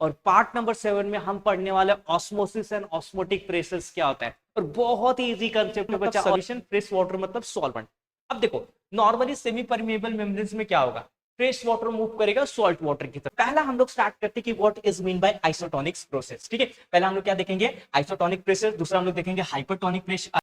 और part number 7 में हम पढ़ने वाले ऑस्मोसिस एंड ऑस्मोटिक प्रेसेस क्या होता है। और बहुत ही इजी कंसेप्ट है बच्चा, सॉल्यूशन फ्रेश वाटर मतलब सॉल्वेंट। अब देखो नॉर्मली सेमी परमेबल मेम्ब्रेन्स में क्या होगा, फ्रेश वाटर मूव करेगा सॉल्ट वाटर की तरफ। पहला हम लोग स्टार्ट करते हैं कि what is mean by isotonics process. ठीक है, पहला हम लोग क्या देखेंगे, आइसोटोनिक प्रेशर, दूसरा हम लोग देखेंगे हाइपरटोनिक प्रेशर।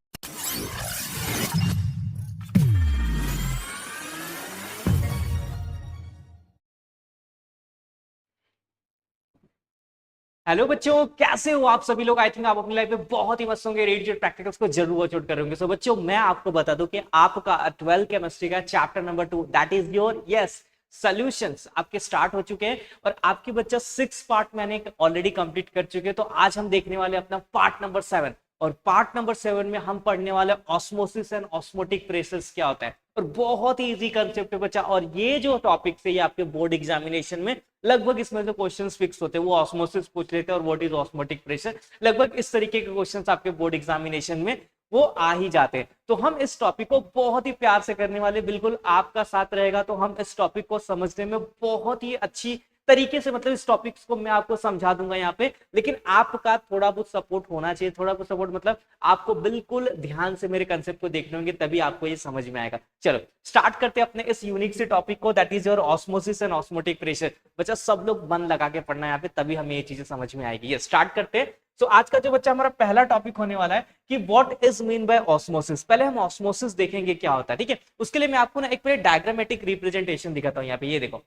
हेलो बच्चों, कैसे हो आप सभी लोग। आई थिंक आप अपनी लाइफ में बहुत ही मस्त होंगे, रेडिएट प्रैक्टिकल्स को जरूर वॉच कर रहे होंगे। सो बच्चों मैं आपको बता दूं कि आपका 12 केमिस्ट्री का chapter number 2 that is your yes solutions आपके स्टार्ट हो चुके हैं। और आपके बच्चा 6 पार्ट मैंने ऑलरेडी कंप्लीट कर चुके हैं। तो आज हम देखने वाले अपना पार्ट नंबर 7। और पार्ट नंबर 7 में हम पढ़ने वाले ऑस्मोसिस एंड ऑस्मोटिक प्रेसेस क्या होता है। और बहुत ही इजी कंसेप्ट है बच्चा। और ये जो टॉपिक है ये आपके बोर्ड एग्जामिनेशन में लगभग इसमें जो क्वेश्चंस फिक्स होते हैं वो ऑस्मोसिस पूछ लेते हैं और व्हाट इज ऑस्मोटिक प्रेशर, लगभग इस तरीके के क्वेश्चंस आपके बोर्ड एग्जामिनेशन में वो आ ही जाते हैं। तो हम इस टॉपिक को बहुत ही प्यार से करने वाले, बिल्कुल आपका साथ रहेगा तो हम इस टॉपिक को समझने में बहुत ही अच्छी तरीके से, मतलब इस टॉपिक्स को मैं आपको समझा दूंगा यहाँ पे। लेकिन आपका थोड़ा बहुत सपोर्ट होना चाहिए, थोड़ा बहुत सपोर्ट मतलब आपको बिल्कुल ध्यान से मेरे कंसेप्ट को देखने होंगे तभी आपको ये समझ में आएगा। चलो स्टार्ट करते हैं अपने इस यूनिक से टॉपिक को, that is your osmosis and osmotic pressure. बच्चा सब लोग मन लगा के पढ़ना है यहाँ पे, तभी हमें ये चीजें समझ में आएगी। ये स्टार्ट करते हैं। तो आज का जो बच्चा हमारा पहला टॉपिक होने वाला है कि what is mean bye osmosis. पहले हम ऑस्मोसिस देखेंगे क्या होता है। ठीक है, उसके लिए मैं आपको ना एक डायग्रामेटिक रिप्रेजेंटेशन दिखाता हूँ। यहाँ पे ये देखो,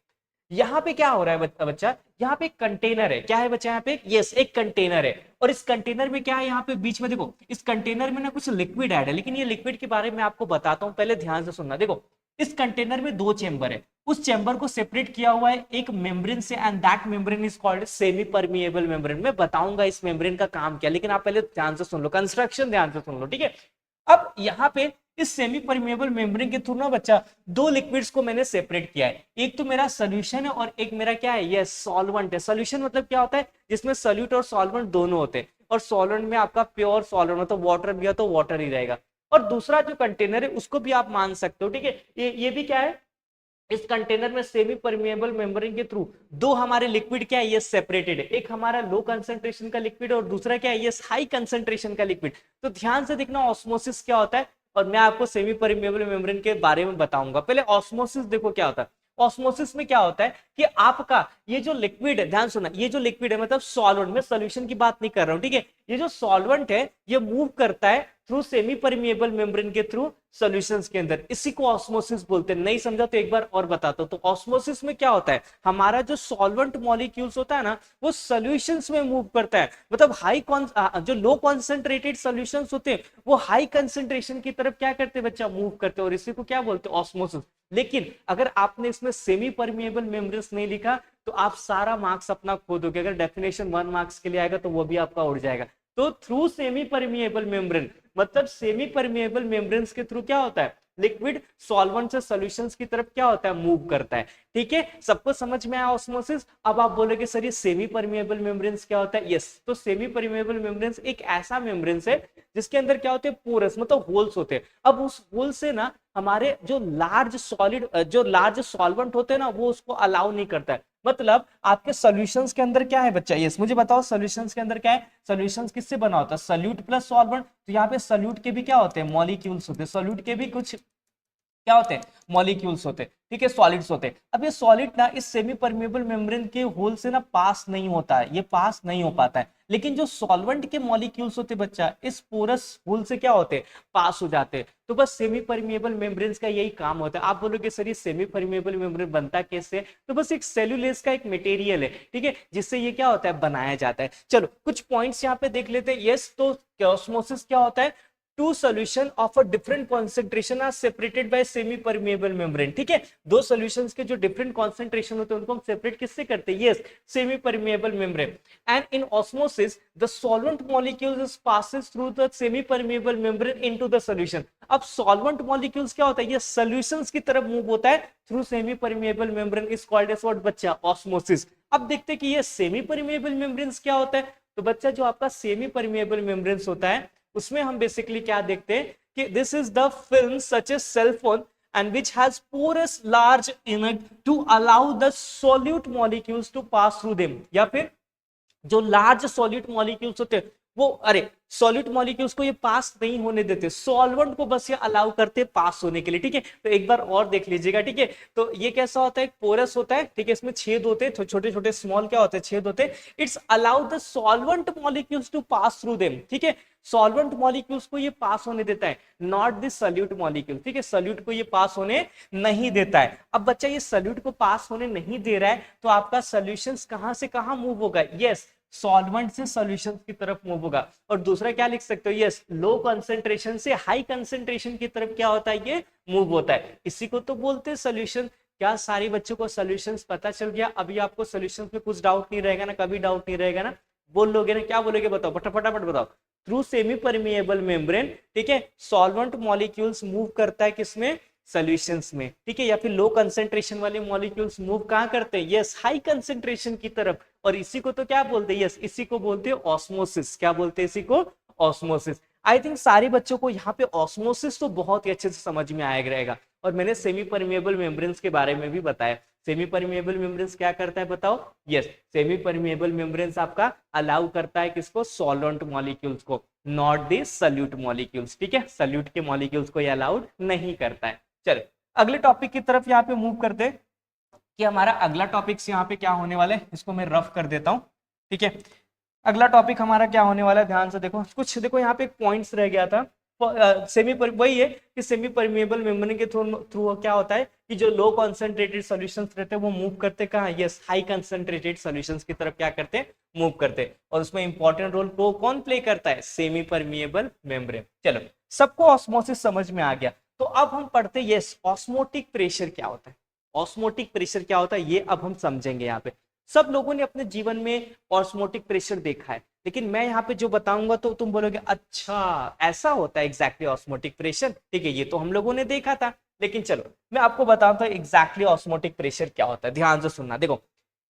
यहाँ पे क्या हो रहा है बच्चा, यहाँ पे कंटेनर है। क्या है बच्चा यहाँ पे, यस एक कंटेनर है। और इस कंटेनर में क्या है, यहाँ पे बीच में देखो इस कंटेनर में ना कुछ लिक्विड ऐड है। लेकिन ये लिक्विड के बारे में आपको बताता हूँ, पहले ध्यान से सुनना। देखो इस कंटेनर में 2 चेंबर है, उस चेंबर को सेपरेट किया हुआ है एक मेम्ब्रेन से, and that membrane is called semi permeable membrane. मैं बताऊंगा इस मेम्ब्रेन का काम क्या, लेकिन आप पहले ध्यान से सुन लो, कंस्ट्रक्शन ध्यान से सुन लो। ठीक है, अब यहाँ पे इस सेमी परमेबल मेम्ब्रेन के थ्रू ना बच्चा 2 लिक्विड्स को मैंने सेपरेट किया है। एक तो मेरा सोल्यूशन है और एक मेरा क्या है, ये सॉल्वेंट है। सोल्यूशन मतलब क्या होता है, जिसमें सोल्यूट और सॉल्वेंट दोनों होते हैं। और सॉल्वेंट में आपका प्योर सॉल्वेंट मतलब वाटर भी है तो वाटर ही रहेगा। और दूसरा जो कंटेनर है उसको भी आप मान सकते हो। ठीक है, ये भी क्या है, इस कंटेनर में सेमी परमेबल मेम्ब्रेन के थ्रू 2 हमारे लिक्विड क्या है, ये सेपरेटेड है। एक हमारा लो कंसंट्रेशन का लिक्विड और दूसरा क्या है, ये हाई कंसंट्रेशन का लिक्विड। तो ध्यान से देखना ऑस्मोसिस क्या होता है और मैं आपको सेमी परमेबल मेम्ब्रेन के बारे में बताऊंगा। पहले ऑस्मोसिस देखो क्या होता है। ऑस्मोसिस में क्या होता है कि आपका ये जो लिक्विड है, ध्यान सुना, ये जो लिक्विड है मतलब सॉल्वेंट, में सॉल्यूशन की बात नहीं कर रहा हूं। ठीक है, ये जो सॉल्वेंट है ये मूव करता है थ्रू सेमी परमेबल मेम्ब्रेन के थ्रू सॉल्यूशंस के अंदर, इसी को ऑस्मोसिस बोलते हैं। नहीं समझा तो एक बार और बताता हूं। तो ऑस्मोसिस में क्या होता है, हमारा जो सॉल्वेंट मॉलिक्यूल्स होता है ना वो सॉल्यूशंस में मूव करता है। मतलब जो लो कॉन्सेंट्रेटेड सॉल्यूशंस होते हैं वो हाई कंसेंट्रेशन की तरफ क्या करते हैं बच्चा, मूव करते हैं। और इसी को क्या बोलते हैं, ऑस्मोसिस। लेकिन अगर आपने इसमें सेमी परमेबल मेम्ब्रेन्स नहीं लिखा तो आप सारा मार्क्स अपना खो दोगे। अगर डेफिनेशन 1 मार्क्स के लिए आएगा तो वो भी आपका उड़ जाएगा। तो थ्रू सेमी परमेबल मेम्ब्रेन मतलब सेमी परमेबल मेम्ब्रेन्स के थ्रू क्या होता है, लिक्विड सॉल्वेंट से सॉल्यूशंस की तरफ क्या होता है, मूव करता है। ठीक है, सबको समझ में आया ऑस्मोसिस। अब आप बोलोगे सर ये सेमी परमेबल मेम्ब्रेन्स क्या होता है। यस, तो सेमी परमेबल मेम्ब्रेन्स एक ऐसा मेम्ब्रेन्स है जिसके अंदर क्या होते हैं, पोरस मतलब होल्स होते हैं। अब उस होल से ना हमारे जो लार्ज सॉल्वेंट होते हैं ना वो उसको अलाउ नहीं करता है। मतलब आपके सॉल्यूशंस के अंदर क्या है बच्चा, यस मुझे बताओ सॉल्यूशंस के अंदर क्या है। सॉल्यूशंस किससे बना होता है, सॉल्यूट प्लस सॉल्वेंट। तो यहाँ पे सॉल्यूट के भी क्या होते हैं, मॉलिक्यूल्स होते हैं। सॉल्यूट के भी कुछ क्या होते हैं, मॉलिक्यूल्स होते हैं। ठीक है, सॉलिड्स होते हैं। अब ये सॉलिड ना इस सेमी परमेबल मेम्ब्रेन के होल से ना पास नहीं होता है, ये पास नहीं हो पाता है। लेकिन जो सॉल्वेंट के मॉलिक्यूल्स होते हैं बच्चा इस पोरस होल से क्या होते हैं, पास हो जाते हैं। तो बस सेमी परमेबल मेम्ब्रेन्स का यही काम होता है। आप बोलोगे सर ये सेमी परमेबल मेम्ब्रेन बनता कैसे, तो बस एक सेल्यूलेज का एक मटेरियल है। ठीक है, जिससे ये क्या होता है, बनाया जाता है। चलो कुछ पॉइंट्स यहाँ पे देख लेते हैं। यस, तो ऑस्मोसिस क्या होता है, 2 solution of a different concentration are separated by semi permeable membrane। ठीक है, 2 solutions के जो different concentration होते हैं उनको हम separate किससे करते हैं, yes semi permeable membrane। and in osmosis the solvent molecules passes through the semi permeable membrane into the solution। अब solvent molecules क्या होता है, ये solutions की तरफ मूव होता है through semi permeable membrane is called as what बच्चा, osmosis। अब देखते हैं कि ये semi permeable membranes क्या होता है। तो बच्चा जो आपका semi permeable membranes होता है उसमें हम बेसिकली क्या देखते हैं कि this is the film such as cell phone and which has porous large inlet to allow the solute molecules to pass through them। या फिर जो लार्ज सॉलिड मॉलिक्यूल्स होते हैं वो, अरे सॉलिड मॉलिक्यूल्स को ये पास नहीं होने देते, सॉल्वेंट को बस ये अलाउ करते पास होने के लिए, ठीक है। तो एक बार और देख लीजिएगा, ठीक है। तो ये कैसा होता है, एक पोरस होता है, ठीक है, इसमें छेद होते हैं, छोटे छोटे स्मॉल क्या होते हैं, छेद होते हैं। It's allow the solvent molecules to pass through them, ठीक है। सॉल्वेंट मॉलिक्यूल्स को ये पास होने देता है, नॉट दिस सल्यूट मॉलिक्यूल, ठीक है, सल्यूट को ये पास होने नहीं देता है। अब बच्चा ये सल्यूट को पास होने नहीं दे रहा है, तो आपका सॉल्यूशंस कहां से कहां मूव होगा, यस सॉल्वेंट से सॉल्यूशन की तरफ मूव होगा। और दूसरा क्या लिख सकते हो, यस लो कंसंट्रेशन से हाई कंसंट्रेशन की तरफ क्या होता है, ये मूव होता है। इसी को तो बोलते हैं सॉल्यूशन। क्या सारे बच्चों को सॉल्यूशंस पता चल गया? अभी आपको सॉल्यूशंस में कुछ डाउट नहीं रहेगा ना, कभी डाउट नहीं रहेगा ना, बोल लोगे ना, क्या बोलोगे बताओ, फटाफट बताओ। थ्रू सेमी परमिएबल मेम्ब्रेन, ठीक है, सॉल्वेंट मॉलिक्यूल्स मूव करता है किसमें, सॉल्यूशंस में, ठीक है। या फिर लो कंसंट्रेशन वाले मॉलिक्यूल्स मूव कहां करते हैं, यस हाई कंसंट्रेशन की तरफ। और इसी को तो क्या बोलते हैं, यस इसी को बोलते हैं ऑस्मोसिस। क्या बोलते हैं इसी को, ऑस्मोसिस। आई थिंक सारे बच्चों को यहाँ पे ऑस्मोसिस तो बहुत ही अच्छे से समझ में आएगा रहेगा। और मैंने सेमी परमिएबल मेम्ब्रेन्स के बारे में भी बताया। सेमी परमिएबल मेम्ब्रेन्स क्या करता है बताओ, यस सेमी परमिएबल मेम्ब्रेन्स आपका अलाउ करता है किसको, सॉल्वेंट मॉलिक्यूल्स को, नॉट द सल्यूट मॉलिक्यूल्स, ठीक है। सल्यूट के मॉलिक्यूल्स को ये अलाउड नहीं करता है। चलो अगले टॉपिक की तरफ यहाँ पे मूव करते हैं कि हमारा अगला टॉपिक यहाँ पे क्या होने वाला है, इसको मैं रफ कर देता हूँ, ठीक है। अगला टॉपिक हमारा क्या होने वाला है, ध्यान से देखो कुछ, देखो यहाँ पे एक पॉइंट्स रह गया था। वही है कि सेमी परमिएबल मेम्ब्रेन के थ्रू क्या होता है कि जो लो कॉन्सेंट्रेटेड सॉल्यूशंस रहते हैं वो मूव करते कहाँ, यस हाई कंसंट्रेटेड सॉल्यूशंस की तरफ क्या करते हैं, मूव करते हैं। और उसमें इंपॉर्टेंट रोल को कौन प्ले करता है, सेमी परमिएबल मेम्ब्रेन। चलो सबको ऑस्मोसिस समझ में आ गया। तो अब हम पढ़ते यस ऑस्मोटिक प्रेशर क्या होता है। ऑस्मोटिक प्रेशर क्या होता है ये अब हम समझेंगे। यहाँ पे सब लोगों ने अपने जीवन में ऑस्मोटिक प्रेशर देखा है, लेकिन मैं यहाँ पे जो बताऊंगा तो तुम बोलोगे अच्छा ऐसा होता है एग्जैक्टली ऑस्मोटिक प्रेशर, ठीक है, ये तो हम लोगों ने देखा था। लेकिन चलो मैं आपको बताता हूँ एग्जैक्टली ऑस्मोटिक प्रेशर क्या होता है। ध्यान से सुनना, देखो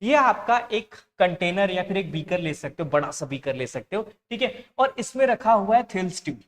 ये आपका एक कंटेनर या फिर एक बीकर ले सकते हो, बड़ा सा बीकर ले सकते हो, ठीक है। और इसमें रखा हुआ है थिल्स ट्यूब,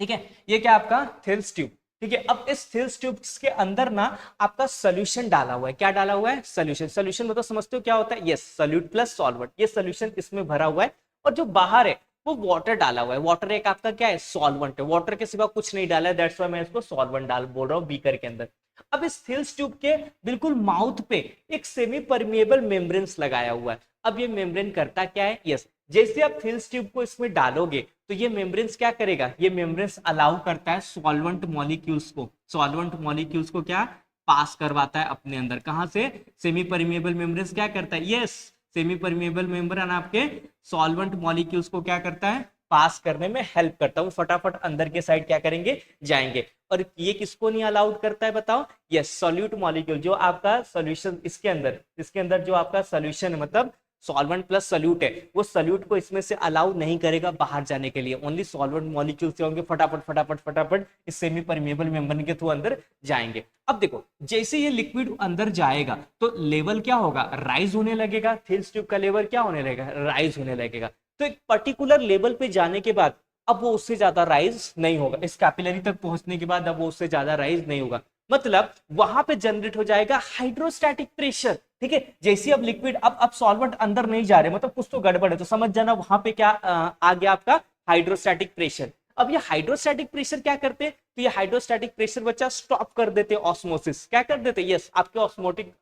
ठीक है, ये क्या आपका थिल्स ट्यूब, ठीक है। अब इस थिल्स ट्यूब के अंदर ना आपका सोल्यूशन डाला हुआ है। क्या डाला हुआ है, सोल्यूशन। सोल्यूशन मतलब समझते हो क्या होता है, यस सोल्यूट प्लस सॉल्वेंट, ये सोल्यूशन इसमें भरा हुआ है। और जो बाहर है वो वाटर डाला हुआ है। वाटर एक आपका क्या है, सॉल्वेंट है, वाटर के सिवा कुछ नहीं डाला है, दैट्स व्हाई मैं इसको सॉल्वेंट डाल बोल रहा हूँ बीकर के अंदर। अब इस थिल्स ट्यूब के बिल्कुल माउथ पे एक सेमी परमिएबल मेम्ब्रेन्स लगाया हुआ है। अब ये मेम्ब्रेन करता क्या है, यस जैसे आप थिल्स ट्यूब को इसमें डालोगे तो ये मेम्ब्रेन्स क्या करेगा, ये मेम्ब्रेन्स अलाउ करता है सॉल्वेंट मॉलिक्यूल्स को, सॉल्वेंट मॉलिक्यूल्स को क्या पास करवाता है अपने अंदर। कहां से, सेमी परमिएबल मेम्ब्रेन्स क्या करता है, यस सेमी परमिएबल मेम्ब्रेन आपके सॉल्वेंट मॉलिक्यूल्स को क्या करता है, पास करने में हेल्प करता है। वो फटाफट अंदर के साइड क्या करेंगे, जाएंगे। और ये किसको नहीं अलाउड करता है बताओ, यस सॉल्यूट मॉलिक्यूल, जो आपका सॉल्यूशन इसके अंदर जो आपका सॉल्यूशन है मतलब सॉल्वेंट प्लस सल्यूट है, वो सल्यूट को इसमें से अलाउ नहीं करेगा बाहर जाने के लिए। ओनली सॉल्वेंट मॉलिक्यूल्स होंगे फटाफट फटाफट फटाफट इस सेमी परमिएबल मेम्ब्रेन के थ्रू अंदर जाएंगे। अब देखो जैसे ये लिक्विड अंदर जाएगा तो लेवल क्या होगा, राइज होने लगेगा। थिल्स ट्यूब का लेवल क्या होने लगेगा, राइज होने लगेगा। तो एक पर्टिकुलर लेवल पे जाने के बाद अब वो उससे ज्यादा राइज नहीं होगा। इस कैपिलरी तक पहुंचने के बाद अब वो उससे ज्यादा राइज नहीं होगा। मतलब वहां पे जनरेट हो जाएगा हाइड्रोस्टैटिक प्रेशर, ठीक है। जैसे अब लिक्विड अब सॉल्वेंट अंदर नहीं जा रहे, मतलब कुछ तो गड़बड़ है, तो समझ जाना वहां पे क्या आ गया आपका हाइड्रोस्टैटिक प्रेशर। अब ये हाइड्रोस्टैटिक प्रेशर क्या करते हैं, तो ये हाइड्रोस्टैटिक प्रेशर बच्चा स्टॉप कर देते ऑस्मोसिस। क्या कर देते, यस आपके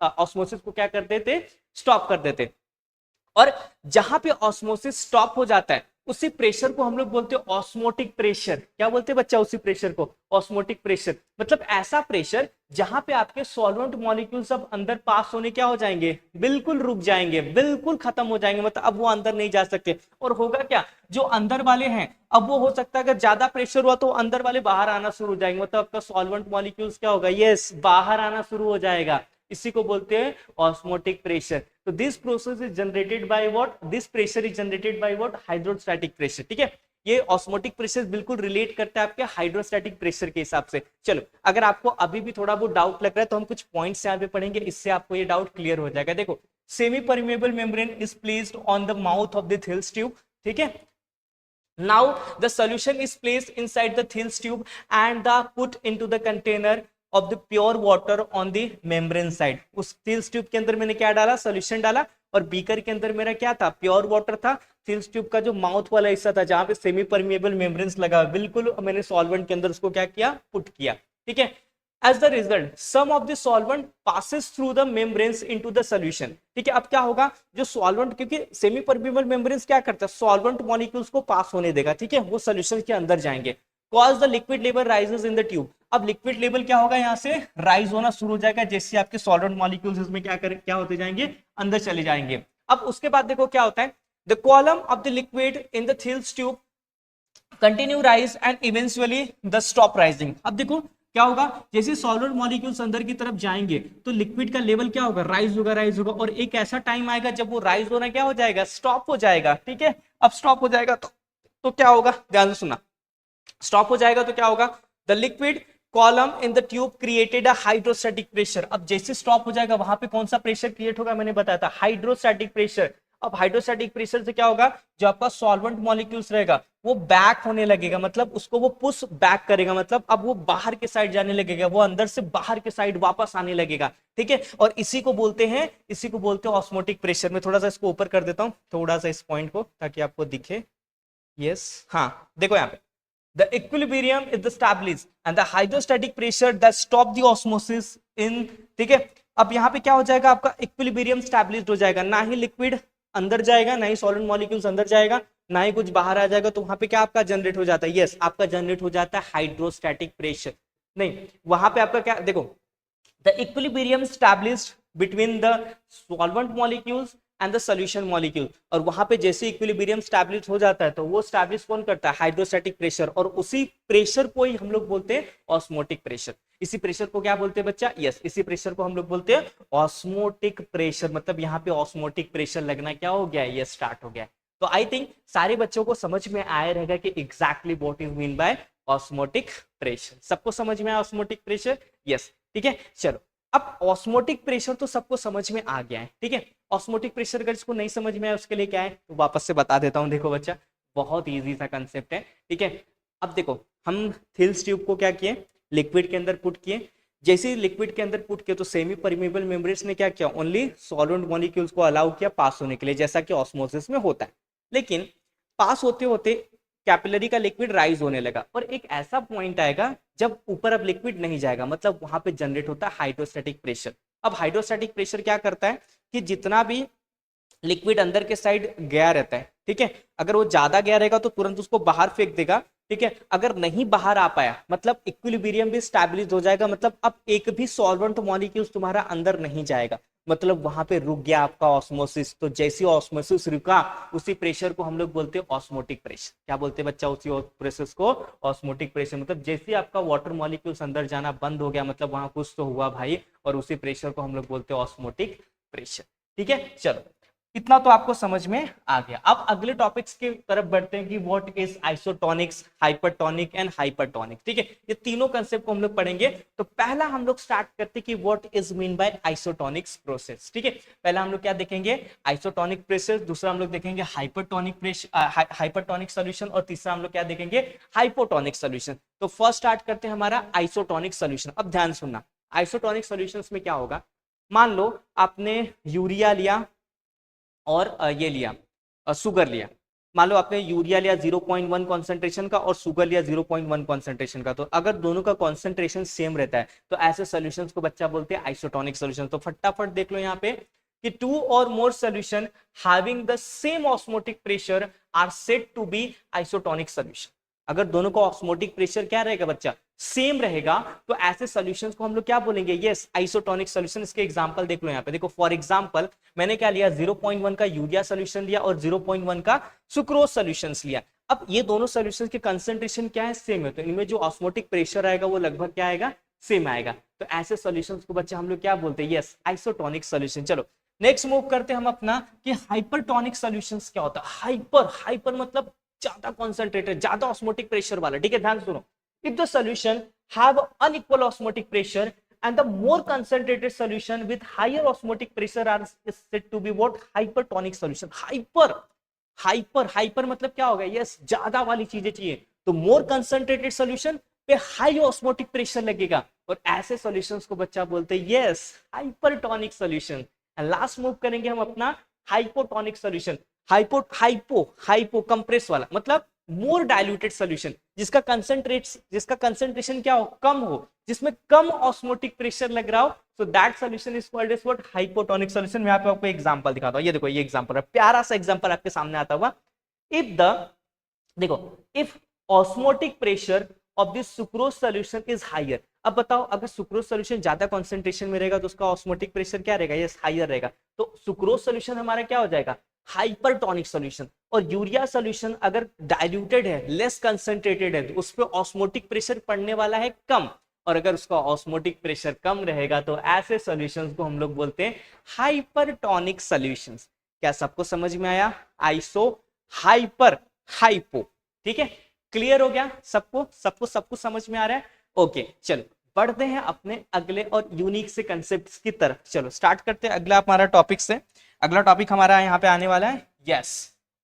ऑस्मोसिस को क्या कर देते, स्टॉप कर देते। और जहां पे ऑस्मोसिस स्टॉप हो जाता है उसी प्रेशर को हम लोग बोलते हैं ऑस्मोटिक प्रेशर। क्या बोलते हैं बच्चा, उसी प्रेशर को ऑस्मोटिक प्रेशर। मतलब ऐसा प्रेशर जहां पे आपके सॉल्वेंट मॉलिक्यूल सब अंदर पास होने क्या हो जाएंगे, बिल्कुल रुक जाएंगे, बिल्कुल खत्म हो जाएंगे। मतलब अब वो अंदर नहीं जा सकते। और होगा क्या, जो अंदर वाले हैं अब वो हो सकता है अगर ज्यादा प्रेशर हुआ तो अंदर वाले बाहर आना शुरू हो जाएंगे। मतलब आपका सॉल्वेंट मॉलिक्यूल्स क्या होगा, यस बाहर आना शुरू हो जाएगा। इसी को बोलते हैं ऑस्मोटिक प्रेशर। तो this process is generated by what, this pressure is generated by what, hydrostatic pressure, ठीक है। ये ऑस्मोटिक प्रेशर बिल्कुल रिलेट करता है आपके हाइड्रोस्टैटिक प्रेशर के हिसाब से। चलो अगर आपको अभी भी थोड़ा बहुत डाउट लग रहा है तो हम कुछ पॉइंट्स यहाँ पे पढ़ेंगे, इससे आपको ये डाउट क्लियर हो जाएगा। देखो semi permeable membrane is placed on the mouth of the Thales tube, ठीक है। Now the solution is placed inside the Thiel's tube and the put into the container of the pure water on the membrane side. उस Thales tube के अंदर मैंने क्या डाला, solution डाला, और बीकर के अंदर मेरा क्या था, प्योर वाटर था। थिल्स ट्यूब का जो माउथ वाला हिस्सा था जहां पे सेमी परमिएबल मेम्ब्रेन्स लगा, बिल्कुल मैंने सॉल्वेंट के अंदर उसको क्या किया, पुट किया, ठीक है। As the result, some of the solvent passes through the membranes into the solution। ठीक है, अब क्या होगा, जो सॉल्वेंट, क्योंकि सेमी परमिएबल मेम्ब्रेन्स क्या करता है, सॉल्वेंट मॉलिक्यूल्स को पास होने देगा, ठीक है, वो सोल्यूशन के अंदर जाएंगे। Cause the liquid level rises in the tube. अब लिक्विड लेवल क्या होगा, यहाँ से राइज होना शुरू हो जाएगा, जैसे आपके सॉल्वेंट मॉलिक्यूल्स इसमें क्या होते जाएंगे, अंदर चले जाएंगे। अब उसके बाद देखो क्या होता है, the column of the liquid in the Thales tube continue rise and eventually the stop rising. अब देखो क्या होगा, जैसे सॉल्वेंट मॉलिक्यूल्स अंदर की तरफ जाएंगे तो लिक्विड का लेवल क्या होगा, राइज होगा, और एक ऐसा टाइम आएगा जब वो राइज होना क्या हो जाएगा, स्टॉप हो जाएगा, ठीक है। अब स्टॉप हो जाएगा तो क्या होगा, ध्यान से सुनना, स्टॉप हो जाएगा तो क्या होगा, the liquid column in the tube created a hydrostatic pressure. अब जैसे स्टॉप हो जाएगा वहां पे कौन सा प्रेशर क्रिएट होगा, मैंने बताया था हाइड्रोस्टैटिक प्रेशर। अब हाइड्रोस्टैटिक प्रेशर से क्या होगा, जो आपका सॉल्वेंट मॉलिक्यूल्स रहेगा वो बैक होने लगेगा, मतलब उसको वो पुश बैक करेगा, मतलब अब वो बाहर के साइड जाने लगेगा, वो अंदर से बाहर के साइड वापस आने लगेगा, ठीक है। और इसी को बोलते हैं ऑस्मोटिक प्रेशर। मैं थोड़ा सा इसको ऊपर कर देता हूं, थोड़ा सा इस पॉइंट को, ताकि आपको दिखे। यस, हाँ देखो यहाँ पे, the equilibrium is established and the hydrostatic pressure that stop the osmosis in, ठीक है। अब यहाँ पे क्या हो जाएगा, आपका इक्विलिब्रियम स्टैब्लिश्ड हो जाएगा, ना ही लिक्विड अंदर जाएगा, ना ही सॉलिड मॉलिक्यूल्स अंदर जाएगा, ना ही कुछ बाहर आ जाएगा। तो वहां पे क्या आपका जनरेट हो जाता है, यस आपका जनरेट हो जाता है हाइड्रोस्टैटिक प्रेशर। नहीं, वहां पे आपका क्या, देखो, the equilibrium established between the solvent molecules and the solution molecule. और वहां पे जैसे इक्विलिब्रियम स्टैब्लिश हो जाता है तो वो स्टैब्लिश कौन करता है, हाइड्रोस्टैटिक प्रेशर, और उसी प्रेशर को ही हम लोग बोलते हैं ऑस्मोटिक प्रेशर। इसी प्रेशर को क्या बोलते हैं बच्चा, यस इसी प्रेशर को हम लोग बोलते हैं ऑस्मोटिक प्रेशर। मतलब यहाँ पे ऑस्मोटिक प्रेशर लगना क्या हो गया, ये स्टार्ट हो गया। तो आई थिंक सारे बच्चों को समझ में आया रहेगा कि exactly what is mean bye osmotic pressure. सबको समझ में आया ऑस्मोटिक प्रेशर, यस ठीक है। चलो, अब ऑस्मोटिक प्रेशर तो सबको समझ में आ गया है, ठीक है। ऑस्मोटिक प्रेशर अगर इसको नहीं समझ में आया उसके लिए क्या है, तो वापस से बता देता हूं। देखो बच्चा, बहुत इजी सा कंसेप्ट है, ठीक है। अब देखो, हम थिल्स ट्यूब को क्या किए, लिक्विड के अंदर पुट किए। जैसे ही लिक्विड के अंदर पुट किया तो सेमी परमिएबल मेम्ब्रेन्स ने क्या किया, ओनली सॉल्वेंट मॉलिक्यूल्स को अलाउ किया पास होने के लिए, जैसा कि ऑस्मोसिस में होता है। लेकिन पास होते होते कैपिलरी का लिक्विड राइज होने लगा, और एक ऐसा पॉइंट आएगा जब ऊपर अब लिक्विड नहीं जाएगा, मतलब वहां पे जनरेट होता है हाइड्रोस्टैटिक प्रेशर। अब हाइड्रोस्टैटिक प्रेशर क्या करता है कि जितना भी लिक्विड अंदर के साइड गया रहता है, ठीक है, अगर वो ज्यादा गया रहेगा तो तुरंत उसको बाहर फेंक देगा, ठीक है। अगर नहीं बाहर आ पाया मतलब इक्विलिब्रियम भी स्टैब्लिश हो जाएगा, मतलब अब एक भी सॉल्वेंट मॉलिक्यूल्स तुम्हारा अंदर नहीं जाएगा, मतलब वहां पे रुक गया आपका ऑस्मोसिस। तो जैसी ऑस्मोसिस रुका उसी प्रेशर को हम लोग बोलते हैं ऑस्मोटिक प्रेशर। क्या बोलते हैं बच्चा, उसी प्रेशर को ऑस्मोटिक प्रेशर। मतलब जैसे आपका वाटर मॉलिक्यूल्स अंदर जाना बंद हो गया, मतलब वहां कुछ तो हुआ भाई, और उसी प्रेशर को हम लोग बोलते हैं ऑस्मोटिक प्रेशर, ठीक है। चलो, इतना तो आपको समझ में आ गया। अब अगले टॉपिक्स की तरफ बढ़ते हैं कि what is isotonics, hypertonic and hypertonic, ठीक है। ये तीनों कंसेप्ट को हम लोग पढ़ेंगे। तो पहला हम लोग स्टार्ट करते हैं कि what is mean by isotonics process, ठीक है। पहला हम लोग क्या देखेंगे, आइसोटोनिक प्रोसेस, दूसरा हम लोग देखेंगे हाइपरटोनिक प्रेशर, हाइपरटोनिक सॉल्यूशन, और तीसरा हम लोग क्या देखेंगे, हाइपोटोनिक सॉल्यूशन। तो फर्स्ट स्टार्ट करते हैं हमारा आइसोटोनिक सॉल्यूशन। अब ध्यान सुनना, आइसोटोनिक सॉल्यूशंस में क्या होगा, मान लो आपने यूरिया लिया और ये लिया सुगर लिया। मान लो आपने यूरिया लिया 0.1 कॉन्सेंट्रेशन का और सुगर लिया 0.1 कॉन्सेंट्रेशन का। तो अगर दोनों का कॉन्सेंट्रेशन सेम रहता है तो ऐसे सॉल्यूशंस को बच्चा बोलते हैं आइसोटोनिक सॉल्यूशन। तो फटाफट देख लो यहाँ पे कि 2 और more solution having the same osmotic pressure are said to be isotonic solution. अगर दोनों का ऑस्मोटिक प्रेशर क्या रहेगा बच्चा, सेम रहेगा, तो ऐसे सॉल्यूशंस को हम लोग क्या बोलेंगे, यस आइसोटोनिक सॉल्यूशन। इसके एग्जांपल देख लो यहाँ पे, देखो फॉर एग्जांपल मैंने क्या लिया, 0.1 का यूरिया सॉल्यूशन लिया और 0.1 का सुक्रोज सॉल्यूशंस लिया। अब ये दोनों सॉल्यूशंस के कंसंट्रेशन क्या है, सेम है, तो इनमें जो ऑस्मोटिक प्रेशर आएगा वो लगभग क्या आएगा, सेम आएगा। तो ऐसे सॉल्यूशंस को बच्चा हम लोग क्या बोलते हैं, यस आइसोटोनिक सॉल्यूशन। चलो नेक्स्ट मूव करते हैं हम अपना कि हाइपरटोनिक सॉल्यूशंस क्या होता है। हाइपर मतलब ज्यादा कॉन्सेंट्रेटेड, ज्यादा ऑस्मोटिक प्रेशर वाला, ठीक है। ध्यान सुनो, if the solution have unequal osmotic pressure and the more concentrated solution with higher osmotic pressure are said to be what, hypertonic solution। Hyper मतलब क्या होगा, यस ज्यादा वाली चीजें चाहिए, तो मोर कंसंट्रेटेड सॉल्यूशन पे हाई ऑस्मोटिक प्रेशर लगेगा, और ऐसे सॉल्यूशंस को बच्चा बोलते हैं yes hypertonic solution. Last move करेंगे हम अपना हाइपोटोनिक सॉल्यूशन। हाइपो कंप्रेस वाला मतलब मोर डाइल्यूटेड सॉल्यूशन, जिसका कंसंट्रेशन क्या हो, कम हो, जिसमें कम ऑस्मोटिक प्रेशर लग रहा हो, so that solution is called as what, hypotonic solution. मैं यहाँ पे आपको एग्जांपल दिखाता हूँ, ये देखो ये एग्जांपल है, प्यारा सा एग्जांपल आपके सामने आता हुआ। इफ द देखो if osmotic pressure of this sucrose solution is higher, अब बताओ अगर सुक्रोज सॉल्यूशन ज्यादा कंसंट्रेशन में रहेगा तो उसका ऑस्मोटिक प्रेशर क्या रहेगा, यस हायर रहेगा, तो सुक्रोज सॉल्यूशन हमारा क्या हो जाएगा, हाइपरटोनिक सॉल्यूशन। और यूरिया सॉल्यूशन अगर डाइल्यूटेड है, लेस कंसंट्रेटेड है, तो उस पर ऑस्मोटिक प्रेशर पड़ने वाला है कम, और अगर उसका ऑस्मोटिक प्रेशर कम रहेगा तो ऐसे सॉल्यूशंस को हम लोग बोलते हैं हाइपरटोनिक सॉल्यूशंस। क्या सबको समझ में आया, आइसो हाइपर हाइपो, ठीक है, क्लियर हो गया सबको, सबको समझ में आ रहा है, ओके चलो बढ़ते हैं अपने अगले और यूनिक से कंसेप्ट्स की तरफ। चलो स्टार्ट करते हैं अगला हमारा टॉपिक से। अगला टॉपिक हमारा यहाँ पे आने वाला है yes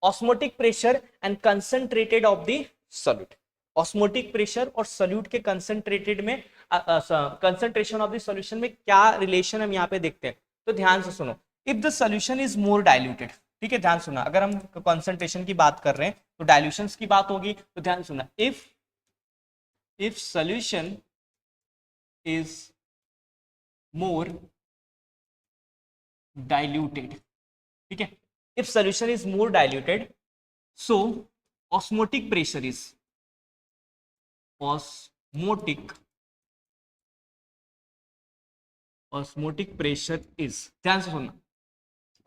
osmotic pressure and concentrated of the solute. Osmotic pressure और सॉल्यूट के कंसंट्रेटेड में कंसंट्रेशन ऑफ द सॉल्यूशन में क्या रिलेशन हम यहाँ पे देखते हैं, तो ध्यान से सुनो। If the solution is more diluted, ठीक है ध्यान सुना, अगर हम कंसंट्रेशन की बात कर रहे हैं तो डाइल्यूशंस की बात होगी, तो ध्यान सुना, if solution is more diluted, ठीक है, if solution is more diluted so osmotic pressure is osmotic pressure is, ध्यान से सुनना,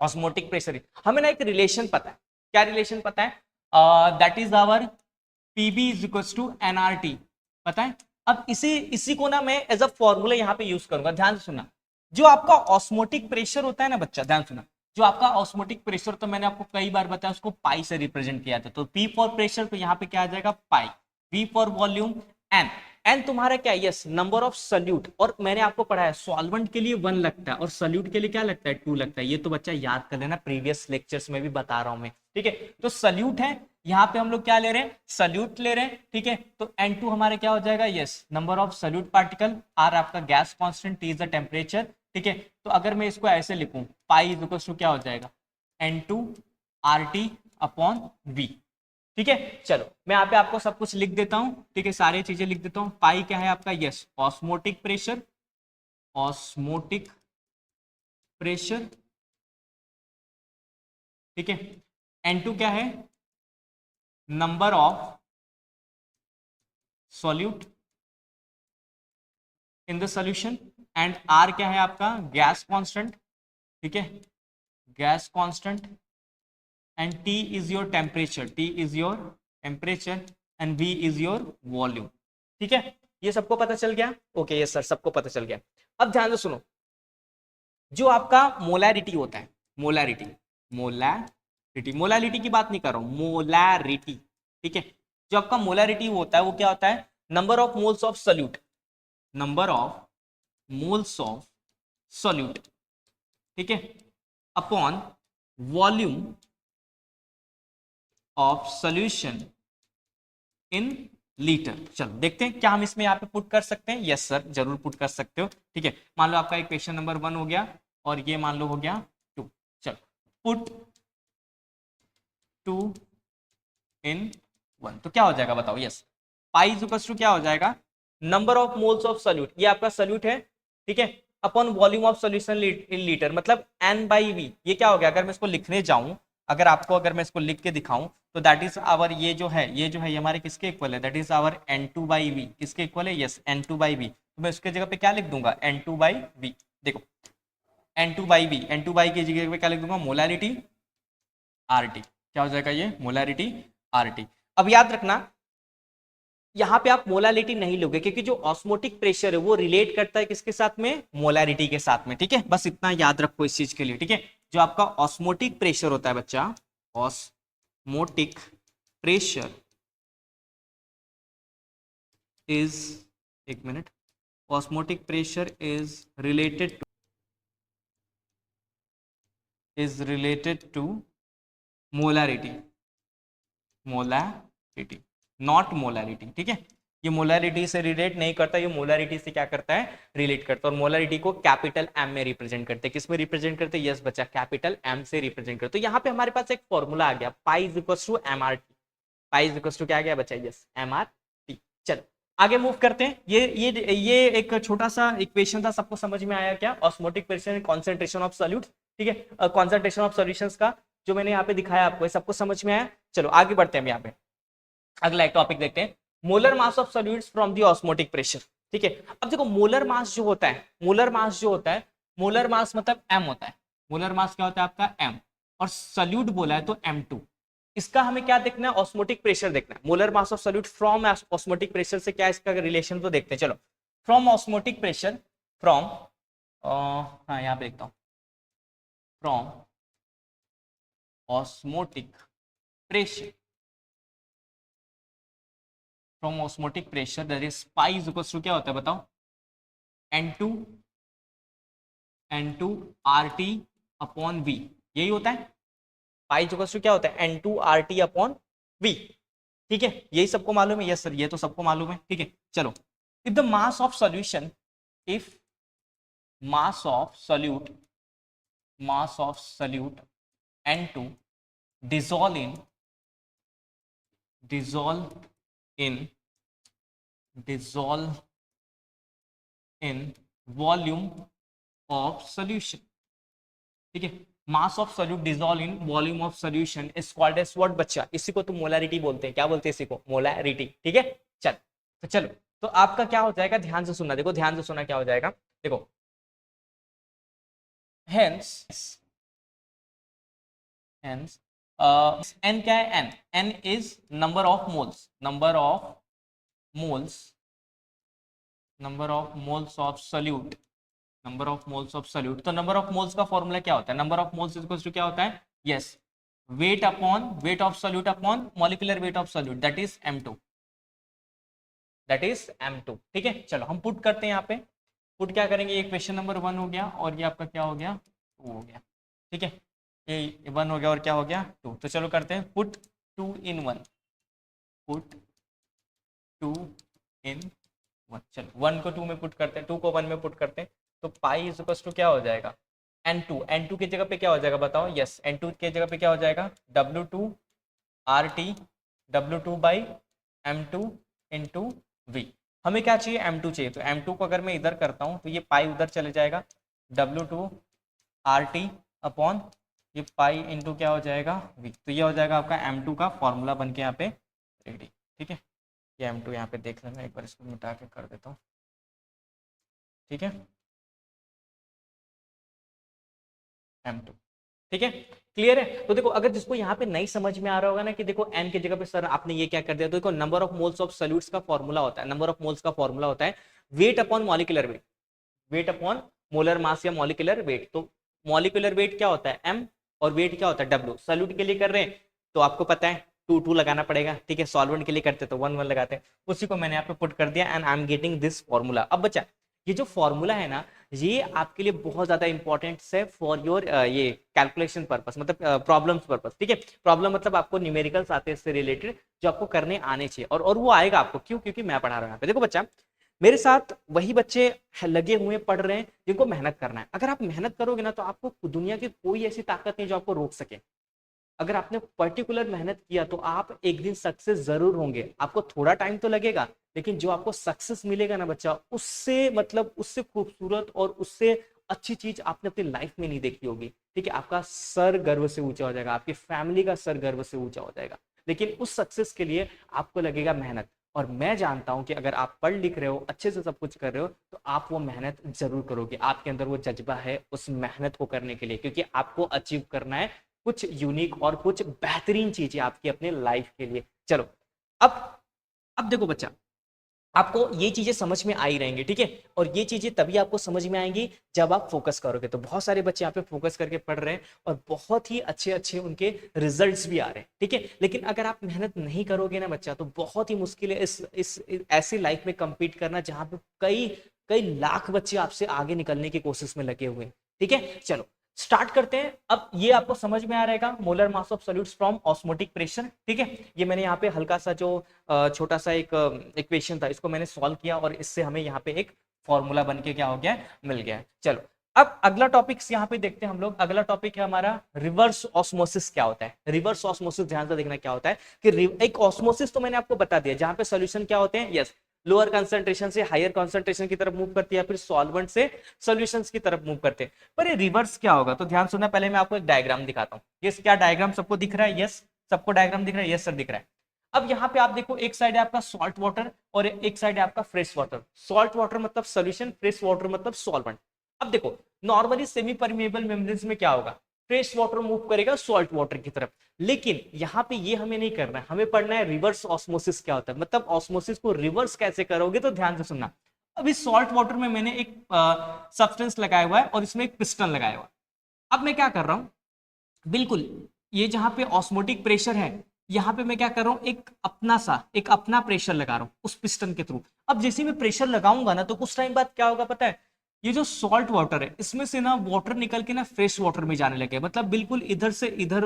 ऑस्मोटिक प्रेशर इज, हमें ना एक रिलेशन पता है, क्या रिलेशन पता है, that is our PB is equal to NRT, पता है। अब इसी को ना मैं एज अ फॉर्मूला यहाँ पे यूज करूंगा, ध्यान से सुनना। जो आपका ऑस्मोटिक प्रेशर होता है ना बच्चा, ध्यान सुना, जो आपका ऑस्मोटिक प्रेशर, तो मैंने आपको कई बार बताया उसको पाई से रिप्रेजेंट किया था, तो पी फॉर प्रेशर, तो यहाँ पे क्या आ जाएगा पाई, वी फॉर वॉल्यूम, एन तुम्हारा क्या, यस नंबर ऑफ सल्यूट, और मैंने आपको पढ़ाया सॉल्वेंट के लिए 1 लगता है और सल्यूट के लिए क्या लगता है 2 लगता है, ये तो बच्चा याद कर लेना, प्रीवियस लेक्चर्स में भी बता रहा हूं मैं, ठीक है। तो सल्यूट है, यहाँ पे हम लोग क्या ले रहे हैं, सल्यूट ले रहे हैं, ठीक है, तो N2 हमारे क्या हो जाएगा, yes number of solute particle, R आपका gas constant, T is the temperature, ठीक है। तो अगर मैं इसको ऐसे लिखूं, पाई इज इक्वल टू क्या हो जाएगा, N2 RT अपॉन V, ठीक है। चलो मैं यहाँ पे आपको सब कुछ लिख देता हूं, ठीक है, सारी चीजें लिख देता हूं। पाई क्या है आपका, यस ऑस्मोटिक प्रेशर, ठीक है। N2 क्या है, number of solute in the solution, and R क्या है आपका, गैस कांस्टेंट, ठीक है, gas constant, and T is your temperature, and V is your volume, ठीक है। ये सबको पता चल गया, ओके यस सर सबको पता चल गया। अब ध्यान से सुनो, जो आपका मोलैरिटी होता है, मोलैरिटी की बात नहीं कर रहा हूं, मोलैरिटी, ठीक है, जो आपका मोलैरिटी होता है वो क्या होता है, number of moles of solute, ठीक है, upon volume of solution in litre. चलो देखते हैं क्या हम इसमें यहाँ पे पुट कर सकते हैं, यस सर जरूर पुट कर सकते हो, ठीक है। मान लो आपका इक्वेशन नंबर 1 हो गया और ये मान लो हो गया 2, चलो पुट 2 इन 1, तो क्या हो जाएगा बताओ, yes pi is equal to क्या हो जाएगा, number of moles of solute, ये आपका सॉल्यूट है, ठीक है, upon volume of solution in litre, मतलब N/V, ये क्या हो गया, अगर मैं इसको लिखने जाऊं, अगर मैं इसको लिख के दिखाऊं, तो दैट इज आवर, ये जो है ये हमारे किसके इक्वल है, दैट इज आवर N2/V, किसके इक्वल है, यस N2/V, तो मैं उसके जगह पे क्या लिख दूंगा, N2/V, देखो N2/V की जगह पे क्या लिख दूंगा, मोलैरिटी RT, क्या हो जाएगा ये, मोलैरिटी RT। अब याद रखना यहाँ पे आप मोलारिटी नहीं लोगे, क्योंकि जो ऑस्मोटिक प्रेशर है वो रिलेट करता है किसके साथ में, मोलारिटी के साथ में, ठीक है, बस इतना याद रखो इस चीज के लिए, ठीक है। जो आपका ऑस्मोटिक प्रेशर होता है बच्चा, ऑस्मोटिक प्रेशर इज, एक मिनट, osmotic pressure is related to molarity, not molarity, ठीक है। ये मोलरिटी से रिलेट नहीं करता, ये मोलरिटी से क्या करता है, रिलेट करता है। और मोलरिटी को कैपिटल एम में रिप्रेजेंट करते हैं। किस में रिप्रेजेंट करते हैं, यस बच्चा, कैपिटल एम से रिप्रेजेंट करते हैं। तो यहाँ पे हमारे पास एक फॉर्मूला आ गया, pi is equal to M R T. Pi is equal to क्या आ गया बच्चा, यस एम आर टी। चलो आगे मूव करते हैं। ये एक छोटा सा इक्वेशन था, सबको समझ में आया क्या, osmotic pressure, concentration of solute, ठीक है, कॉन्सेंट्रेशन ऑफ सॉल्यूशंस का जो मैंने यहाँ पे दिखाया आपको, सबको समझ में आया। चलो आगे बढ़ते हैं, हम यहाँ पे अगला एक टॉपिक देखते हैं, molar mass of solutes from the osmotic pressure, ठीक है। अब देखो मोलर मास जो होता है, मोलर मास जो होता है, मोलर मास मतलब एम होता है, मोलर मास क्या होता है आपका एम, और सॉल्यूट बोला है तो M2। इसका हमें क्या देखना है, ऑस्मोटिक प्रेशर देखना है। Molar mass of solute from osmotic pressure से क्या इसका रिलेशन तो देखते हैं। चलो फ्रॉम ऑस्मोटिक प्रेशर, फ्रॉम हाँ यहाँ पे देखता हूँ, from osmotic pressure, from osmotic pressure that is pi is equal to क्या होता है बताओ, N2 RT अपॉन V, यही होता है। पाई इज इक्वल टू क्या होता है, N2 RT अपॉन V, ठीक है, यही सबको मालूम है, यस सर ये तो सबको मालूम है, ठीक है। चलो if the mass of solution, if mass of solute, mass of solute N2 dissolve in volume of solution, ठीक है, mass of solute dissolve in volume of solution is called as what बच्चा, इसी को तो मोलरिटी बोलते हैं। क्या बोलते हैं इसी को, मोलरिटी, ठीक है। चलो तो आपका क्या हो जाएगा, ध्यान से सुनना, देखो ध्यान से सुनना, क्या हो जाएगा देखो, हेंस n क्या है, n is number of moles, number of moles of solute, number of moles of solute. तो नंबर ऑफ मोल्स का फॉर्मूला क्या होता है, number of moles is equal to क्या होता है, yes weight upon weight of solute upon molecular weight of solute, that is M2, that is M2, ठीक है। चलो हम पुट करते हैं यहाँ पे, पुट क्या करेंगे, ये क्वेश्चन नंबर 1 हो गया और ये आपका क्या हो गया, 2 हो गया, ठीक है, ये 1 हो गया और क्या हो गया 2। तो चलो करते हैं पुट 2 in 1, पुट 2 in 1, चलो 1 को 2 में पुट करते हैं, 2 को 1 में पुट करते हैं, तो पाई इज इक्वल टू क्या हो जाएगा, N2 की जगह पे क्या हो जाएगा बताओ, यस N2 की जगह पे क्या हो जाएगा, W2 RT, W2 by M2 into V। हमें क्या चाहिए, M2 चाहिए, तो M2 को अगर मैं इधर करता हूँ तो ये पाई उधर चले जाएगा, W2 RT अपॉन ये पाई इंटू क्या हो जाएगा V। तो ये हो जाएगा आपका M2 का फॉर्मूला बन के यहाँ पे रेडी, ठीक है। ये M2 यहाँ पे देख लेना, एक बार इसको मिटा के कर देता हूँ, ठीक है, M2, ठीक है, क्लियर है। तो देखो अगर जिसको यहाँ पे नहीं समझ में आ रहा होगा ना कि देखो n की जगह पे सर आपने ये क्या कर दिया, तो देखो number of moles of solutes का फॉर्मूला होता है, नंबर ऑफ मोल्स का फॉर्मूला होता है weight upon molecular wait, weight upon molar mass या मॉलिक्यूलर वेट। तो मॉलिक्यूलर वेट क्या होता है m, और वेट क्या होता है W। सॉल्यूट के लिए कर रहे हैं तो आपको पता है 2 लगाना पड़ेगा, ठीक है, सॉल्वेंट के लिए करते तो 1 लगाते हैं, उसी को मैंने यहाँ पे पुट कर दिया and I am getting this formula. अब बच्चा ये जो फॉर्मूला है ना, ये आपके लिए बहुत ज्यादा इंपॉर्टेंट है फॉर योर ये कैलकुलेशन पर्पस, मतलब प्रॉब्लम्स पर्पस, ठीक है। प्रॉब्लम मतलब आपको न्यूमेरिकल्स आते हैं इससे रिलेटेड जो आपको करने आने चाहिए, और वो आएगा आपको, क्यों, क्योंकि मैं पढ़ा रहा हूँ यहाँ पे। देखो बच्चा मेरे साथ वही बच्चे लगे हुए पढ़ रहे हैं जिनको मेहनत करना है। अगर आप मेहनत करोगे ना तो आपको दुनिया की कोई ऐसी ताकत नहीं जो आपको रोक सके। अगर आपने पर्टिकुलर मेहनत किया तो आप एक दिन सक्सेस जरूर होंगे। आपको थोड़ा टाइम तो लगेगा, लेकिन जो आपको सक्सेस मिलेगा ना बच्चा, उससे मतलब उससे खूबसूरत और उससे अच्छी चीज आपने अपनी लाइफ में नहीं देखी होगी, ठीक है। आपका सर गर्व से ऊंचा हो जाएगा, आपकी फैमिली का सर गर्व से ऊंचा हो जाएगा, लेकिन उस सक्सेस के लिए आपको लगेगा मेहनत। और मैं जानता हूं कि अगर आप पढ़ लिख रहे हो, अच्छे से सब कुछ कर रहे हो, तो आप वो मेहनत जरूर करोगे। आपके अंदर वो जज्बा है उस मेहनत को करने के लिए, क्योंकि आपको अचीव करना है कुछ यूनिक और कुछ बेहतरीन चीजें आपकी अपने लाइफ के लिए। चलो अब देखो बच्चा, आपको ये चीजें समझ में आई रहेंगी, ठीक है, और ये चीजें तभी आपको समझ में आएंगी जब आप फोकस करोगे। तो बहुत सारे बच्चे यहाँ पे फोकस करके पढ़ रहे हैं और बहुत ही अच्छे अच्छे उनके रिजल्ट्स भी आ रहे हैं, ठीक है। लेकिन अगर आप मेहनत नहीं करोगे ना बच्चा, तो बहुत ही मुश्किल है इस ऐसी लाइफ में compete करना जहां पे कई कई लाख बच्चे आपसे आगे निकलने की कोशिश में लगे हुए हैं, ठीक है। चलो स्टार्ट करते हैं। अब ये आपको समझ में आ रहेगा, molar mass of solutes from osmotic pressure, ठीक है। ये मैंने यहाँ पे हल्का सा जो छोटा सा एक इक्वेशन था इसको मैंने सॉल्व किया और इससे हमें यहाँ पे एक फॉर्मूला बन के क्या हो गया, मिल गया। चलो अब अगला टॉपिक यहाँ पे देखते हैं हम लोग। अगला टॉपिक है हमारा रिवर्स ऑस्मोसिस। क्या होता है रिवर्स ऑस्मोसिस? ध्यान से देखना क्या होता है कि एक ऑस्मोसिस तो मैंने आपको बता दिया जहां पे सोल्यूशन क्या होते हैं, यस, लोअर कंसंट्रेशन से हायर कंसंट्रेशन की तरफ मूव करती है, फिर सॉल्वेंट से सॉल्यूशंस की तरफ मूव करते हैं। पर ये रिवर्स क्या होगा? तो ध्यान सुनना, पहले मैं आपको एक डायग्राम दिखाता हूँ। यस, क्या डायग्राम सबको दिख रहा है? यस, सबको डायग्राम दिख रहा है? यस सर, दिख रहा है। अब यहाँ पे आप देखो, एक साइड है आपका सॉल्ट वाटर और एक साइड है आपका फ्रेश वाटर। सॉल्ट वाटर मतलब सोल्यूशन, फ्रेश वाटर मतलब सॉल्वेंट। अब देखो नॉर्मली सेमी परमेबल मेम्ब्रेन्स में क्या होगा, फ्रेश वाटर मूव करेगा सॉल्ट वाटर की तरफ, लेकिन यहाँ पे ये हमें नहीं करना है, हमें पढ़ना है रिवर्स ऑस्मोसिस क्या होता है, मतलब ऑस्मोसिस को रिवर्स कैसे करोगे। तो ध्यान से सुनना, अभी सॉल्ट वाटर में मैंने एक सब्सटेंस लगाया हुआ है और इसमें एक पिस्टन लगाया हुआ है। अब मैं क्या कर रहा हूं, बिल्कुल ये जहां पे ऑस्मोटिक प्रेशर है, यहाँ पे मैं क्या कर रहा हूँ, एक अपना प्रेशर लगा रहा हूँ उस पिस्टन के थ्रू। अब जैसे मैं प्रेशर लगाऊंगा ना, तो कुछ टाइम बाद क्या होगा पता है, ये जो सॉल्ट वाटर है इसमें से ना वाटर निकल के ना फ्रेश वाटर में जाने लगे, मतलब बिल्कुल इधर से इधर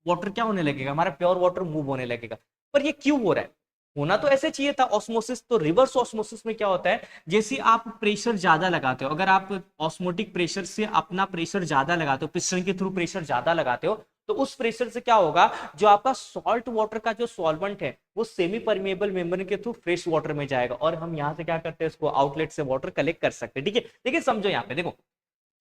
वाटर क्या होने लगेगा, हमारा प्योर वाटर मूव होने लगेगा। पर ये क्यों हो रहा है? होना तो ऐसे चाहिए था ऑस्मोसिस। तो रिवर्स ऑस्मोसिस में क्या होता है, जैसे आप प्रेशर ज्यादा लगाते हो, अगर आप ऑस्मोटिक प्रेशर से अपना प्रेशर ज्यादा लगाते हो, पिस्टन के थ्रू प्रेशर ज्यादा लगाते हो, तो उस प्रेशर से क्या होगा, जो आपका सॉल्ट वाटर का जो सॉल्वेंट है वो सेमी परमेबल मेम्ब्रेन के थ्रू फ्रेश वाटर में जाएगा और हम यहाँ से क्या करते हैं, इसको आउटलेट से वाटर कलेक्ट कर सकते हैं। ठीक है, देखिए समझो, यहाँ पे देखो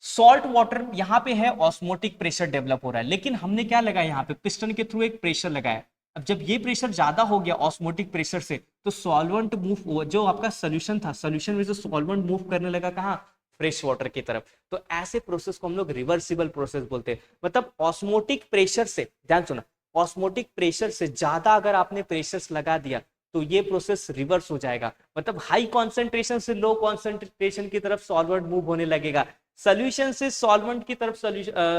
सॉल्ट वाटर यहाँ पे है, ऑस्मोटिक प्रेशर डेवलप हो रहा है, लेकिन हमने क्या लगाया यहाँ पे, पिस्टन के थ्रू एक प्रेशर लगाया। अब जब ये प्रेशर ज्यादा हो गया ऑस्मोटिक प्रेशर से, तो सॉल्वेंट मूव, जो आपका सोल्यूशन था, सोल्यूशन में से सॉल्वेंट मूव करने लगा कहाँ, फ्रेश वाटर की तरफ। तो ऐसे प्रोसेस को हम लोग रिवर्सिबल प्रोसेस बोलते हैं। मतलब ऑस्मोटिक प्रेशर से, ध्यान सुना, ऑस्मोटिक प्रेशर से ज्यादा अगर आपने प्रेशर लगा दिया तो ये प्रोसेस रिवर्स हो जाएगा। मतलब हाई कॉन्सेंट्रेशन से लो कॉन्सेंट्रेशन की तरफ सॉल्वेंट मूव होने लगेगा, सोल्यूशन से सॉल्वेंट की तरफ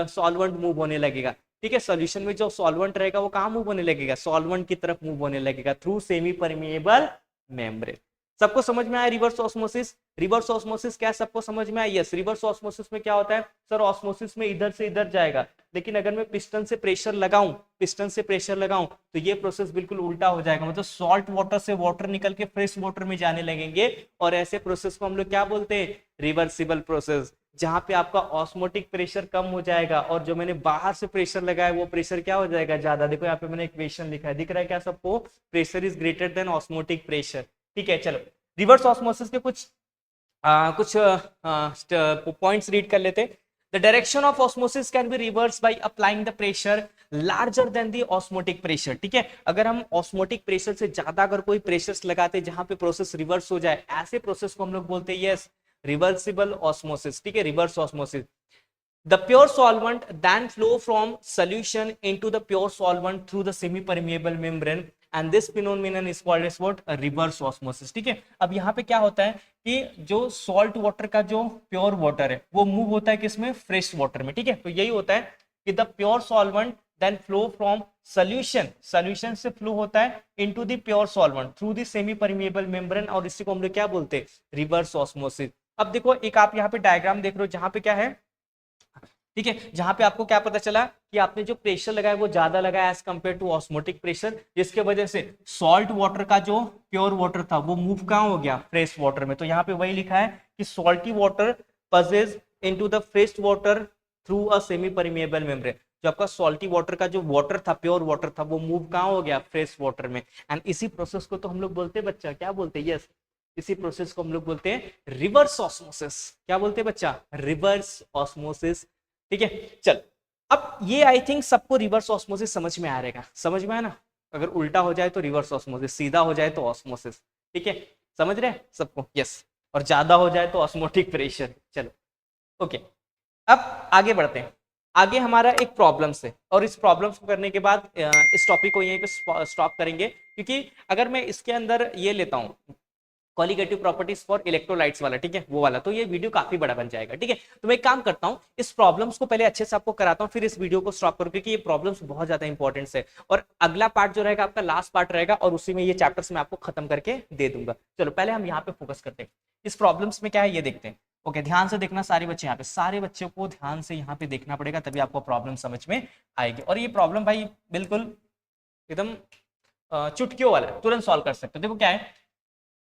सॉल्वेंट मूव होने लगेगा। ठीक है, सोल्यूशन में जो सॉल्वेंट रहेगा वो कहाँ मूव होने लगेगा, सॉल्वेंट की तरफ मूव होने लगेगा थ्रू सेमी परमिएबल मेम्ब्रेन। सबको समझ में आया रिवर्स ऑस्मोसिस? रिवर्स ऑस्मोसिस क्या सबको समझ में आया? यस, रिवर्स ऑस्मोसिस में क्या होता है सर, ऑस्मोसिस में इधर से इधर जाएगा, लेकिन अगर मैं पिस्टन से प्रेशर लगाऊं, तो ये प्रोसेस बिल्कुल उल्टा हो जाएगा। मतलब सॉल्ट वाटर से वाटर निकल के फ्रेश वाटर में जाने लगेंगे और ऐसे प्रोसेस को हम लोग क्या बोलते हैं, रिवर्सिबल प्रोसेस, जहां पे आपका ऑस्मोटिक प्रेशर कम हो जाएगा और जो मैंने बाहर से प्रेशर लगाया वो प्रेशर क्या हो जाएगा, ज्यादा। देखो यहाँ पे मैंने इक्वेशन लिखा है, दिख रहा है क्या सबको, pressure is greater than osmotic pressure. ठीक है, चलो रिवर्स ऑस्मोसिस के कुछ पॉइंट्स रीड कर लेते। The direction of osmosis can be reverse by applying the pressure larger than the osmotic pressure. ठीक है, अगर हम ऑस्मोटिक प्रेशर से ज्यादा अगर कोई प्रेशर लगाते जहां पे प्रोसेस रिवर्स हो जाए, ऐसे प्रोसेस को हम लोग बोलते हैं यस रिवर्सिबल ऑस्मोसिस। ठीक है, reverse osmosis. The pure solvent then flow from solution into the pure solvent through the semi-permeable membrane and this phenomenon is called as what, a reverse osmosis। ठीक है, अब यहाँ पे क्या होता है कि जो सॉल्ट वाटर का जो प्योर वाटर है वो मूव होता है किसमें, फ्रेश वाटर में। ठीक है, तो यही होता है कि the pure solvent then flow from solution से फ्लो होता है into the pure solvent through the semi permeable membrane और इसी को हम लोग क्या बोलते हैं, रिवर्स ऑस्मोसिस। अब देखो एक आप यहाँ पे डायग्राम देख रहे हो जहां पे क्या है, ठीक है, जहां पे आपको क्या पता चला कि आपने जो प्रेशर लगाया वो ज्यादा लगाया as compare to osmotic pressure, जिसके वजह से सॉल्ट वाटर का जो प्योर वाटर था वो मूव कहां हो गया, फ्रेश वाटर में। तो यहाँ पे वही लिखा है कि salty water possesses into the fresh water through a semi permeable membrane. जो आपका सॉल्टी वाटर का जो वाटर था, प्योर वाटर था, वो मूव कहां हो गया, फ्रेश वाटर में। एंड इसी प्रोसेस को तो हम लोग बोलते हैं बच्चा, क्या बोलते हैं, यस, इसी प्रोसेस को हम लोग बोलते हैं रिवर्स ऑस्मोसिस। क्या बोलते हैं बच्चा, रिवर्स ऑस्मोसिस। ठीक है, चल अब ये आई थिंक सबको रिवर्स ऑस्मोसिस समझ में आ रहेगा, समझ में आया ना। अगर उल्टा हो जाए तो रिवर्स ऑस्मोसिस, सीधा हो जाए तो ऑस्मोसिस। ठीक है, समझ रहे हैं सबको, यस, और ज्यादा हो जाए तो ऑस्मोटिक प्रेशर। चलो ओके, अब आगे बढ़ते हैं। आगे हमारा एक प्रॉब्लम है और इस प्रॉब्लम को करने के बाद इस टॉपिक को यहीं पे स्टॉप करेंगे, क्योंकि अगर मैं इसके अंदर ये लेता हूँ कॉलिगेटिव प्रॉपर्टीज फॉर इलेक्ट्रोलाइट्स वाला, ठीक है, वो वाला, तो ये वीडियो काफी बड़ा बन जाएगा। ठीक है, तो मैं एक काम करता हूँ, इस प्रॉब्लम्स को पहले अच्छे से आपको कराता हूँ, फिर इस वीडियो को स्टॉप करूँ, क्योंकि ये प्रॉब्लम्स बहुत ज्यादा इंपॉर्टेंट है और अगला पार्ट जो रहेगा आपका लास्ट पार्ट रहेगा और उसी में ये चैप्टर्स मैं आपको खत्म करके दे दूंगा। चलो पहले हम यहाँ पे फोकस करते हैं, इस प्रॉब्लम्स में क्या है ये देखते हैं। ओके, ध्यान से देखना सारे बच्चे, यहाँ पे सारे बच्चों को ध्यान से यहाँ पे देखना पड़ेगा, तभी आपको प्रॉब्लम समझ में आएगी। और ये प्रॉब्लम भाई बिल्कुल एकदम चुटकियों वाला है, तुरंत सॉल्व कर सकते हो। देखो क्या है,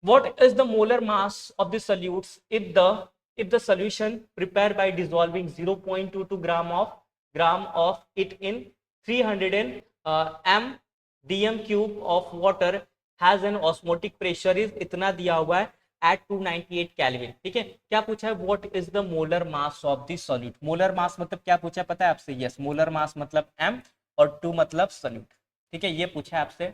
what is the molar mass of the solutes if the solution prepared by dissolving 0.22 gram of it in 300 m dm cube of water has an osmotic pressure is इतना दिया हुआ है at 298 केल्विन। ठीक है, क्या पूछा है, what is the molar mass of the solute। Molar mass मतलब क्या पूछा है पता है आपसे, यस, मोलर मास मतलब m और 2 मतलब सोल्यूट। ठीक है, ये पूछा है आपसे।